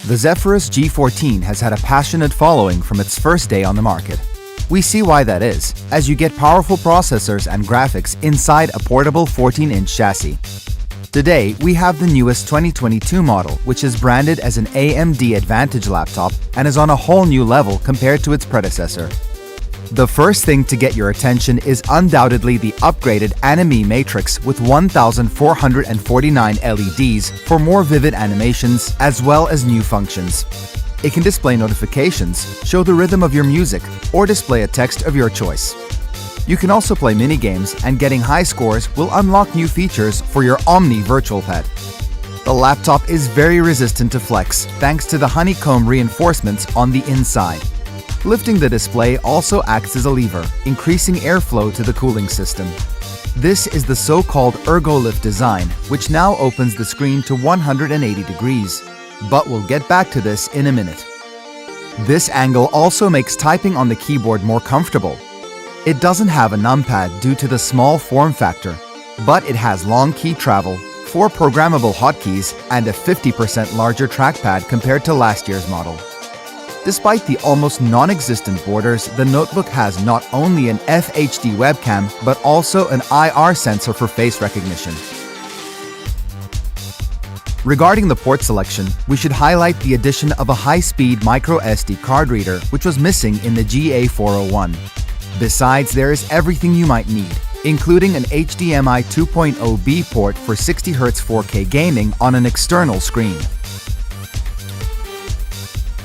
The Zephyrus G14 has had a passionate following from its first day on the market. We see why that is, as you get powerful processors and graphics inside a portable 14-inch chassis. Today, we have the newest 2022 model, which is branded as an AMD Advantage laptop and is on a whole new level compared to its predecessor. The first thing to get your attention is undoubtedly the upgraded Anime Matrix with 1,449 LEDs for more vivid animations as well as new functions. It can display notifications, show the rhythm of your music, or display a text of your choice. You can also play minigames, and getting high scores will unlock new features for your Omni virtual pet. The laptop is very resistant to flex thanks to the honeycomb reinforcements on the inside. Lifting the display also acts as a lever, increasing airflow to the cooling system. This is the so-called ErgoLift design, which now opens the screen to 180 degrees. But we'll get back to this in a minute. This angle also makes typing on the keyboard more comfortable. It doesn't have a numpad due to the small form factor, but it has long key travel, 4 programmable hotkeys, and a 50% larger trackpad compared to last year's model. Despite the almost non-existent borders, the notebook has not only an FHD webcam, but also an IR sensor for face recognition. Regarding the port selection, we should highlight the addition of a high-speed microSD card reader, which was missing in the GA401. Besides, there is everything you might need, including an HDMI 2.0B port for 60Hz 4K gaming on an external screen.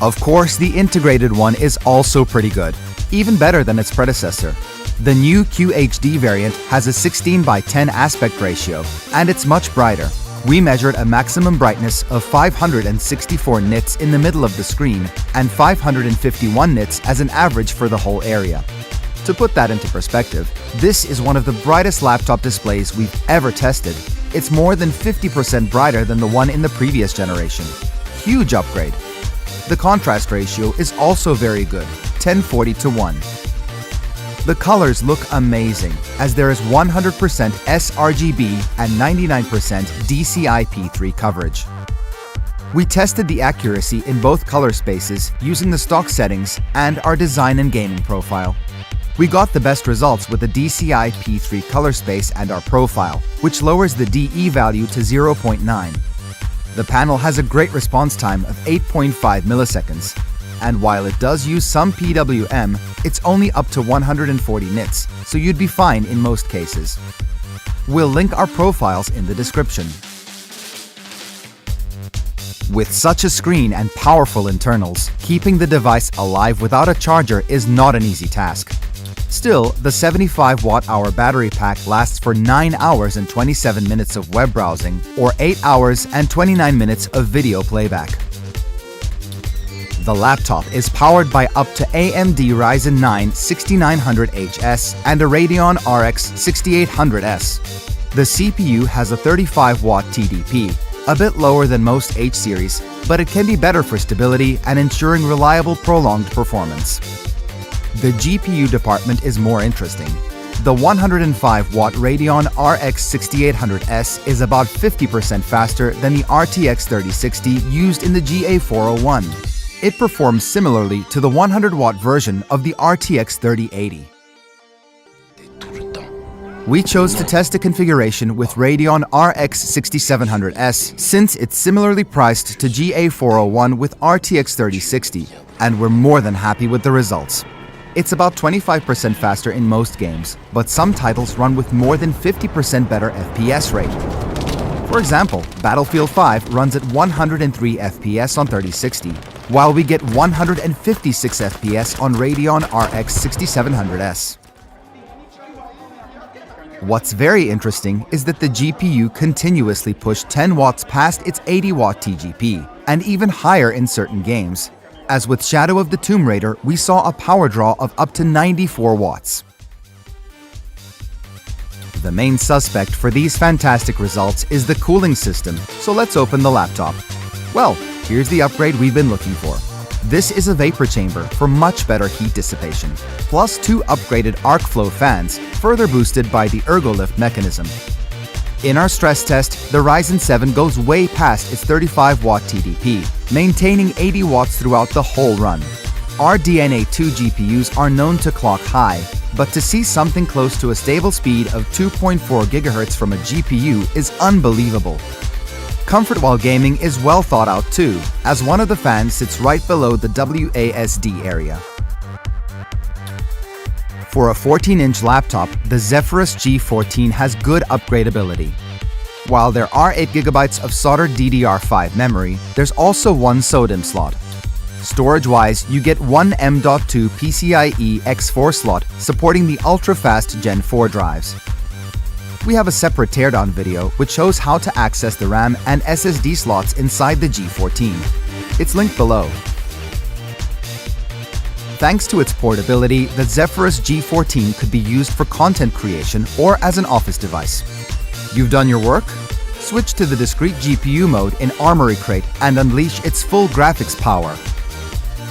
Of course, the integrated one is also pretty good, even better than its predecessor. The new QHD variant has a 16:10 aspect ratio, and it's much brighter. We measured a maximum brightness of 564 nits in the middle of the screen and 551 nits as an average for the whole area. To put that into perspective, this is one of the brightest laptop displays we've ever tested. It's more than 50% brighter than the one in the previous generation. Huge upgrade. The contrast ratio is also very good, 1040:1. The colors look amazing, as there is 100% sRGB and 99% DCI-P3 coverage. We tested the accuracy in both color spaces using the stock settings and our design and gaming profile. We got the best results with the DCI-P3 color space and our profile, which lowers the DE value to 0.9. The panel has a great response time of 8.5 milliseconds. And while it does use some PWM, it's only up to 140 nits, so you'd be fine in most cases. We'll link our profiles in the description. With such a screen and powerful internals, keeping the device alive without a charger is not an easy task. Still, the 75 watt-hour battery pack lasts for 9 hours and 27 minutes of web browsing, or 8 hours and 29 minutes of video playback. The laptop is powered by up to AMD Ryzen 9 6900HS and a Radeon RX 6800S. The CPU has a 35-watt TDP, a bit lower than most H-series, but it can be better for stability and ensuring reliable prolonged performance. The GPU department is more interesting. The 105-watt Radeon RX 6800S is about 50% faster than the RTX 3060 used in the GA401. It performs similarly to the 100-watt version of the RTX 3080. We chose to test a configuration with Radeon RX 6700S since it's similarly priced to GA401 with RTX 3060, and we're more than happy with the results. It's about 25% faster in most games, but some titles run with more than 50% better FPS rate. For example, Battlefield 5 runs at 103 FPS on 3060, while we get 156 FPS on Radeon RX 6700S. What's very interesting is that the GPU continuously pushed 10 watts past its 80-watt TGP, and even higher in certain games. As with Shadow of the Tomb Raider, we saw a power draw of up to 94 watts. The main suspect for these fantastic results is the cooling system, so let's open the laptop. Well, here's the upgrade we've been looking for. This is a vapor chamber for much better heat dissipation, plus 2 upgraded arc flow fans, further boosted by the ErgoLift mechanism. In our stress test, the Ryzen 7 goes way past its 35-watt TDP, maintaining 80 watts throughout the whole run. RDNA 2 GPUs are known to clock high, but to see something close to a stable speed of 2.4 GHz from a GPU is unbelievable. Comfort while gaming is well thought out too, as one of the fans sits right below the WASD area. For a 14-inch laptop, the Zephyrus G14 has good upgradability. While there are 8GB of soldered DDR5 memory, there's also one SODIMM slot. Storage-wise, you get one M.2 PCIe X4 slot supporting the ultra-fast Gen 4 drives. We have a separate teardown video which shows how to access the RAM and SSD slots inside the G14. It's linked below. Thanks to its portability, the Zephyrus G14 could be used for content creation or as an office device. You've done your work? Switch to the discrete GPU mode in Armoury Crate and unleash its full graphics power.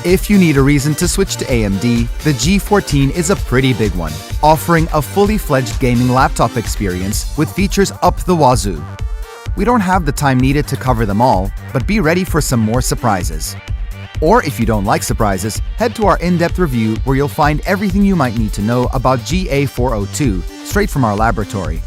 If you need a reason to switch to AMD, the G14 is a pretty big one, offering a fully fledged gaming laptop experience with features up the wazoo. We don't have the time needed to cover them all, but be ready for some more surprises. Or if you don't like surprises, head to our in-depth review where you'll find everything you might need to know about GA402 straight from our laboratory.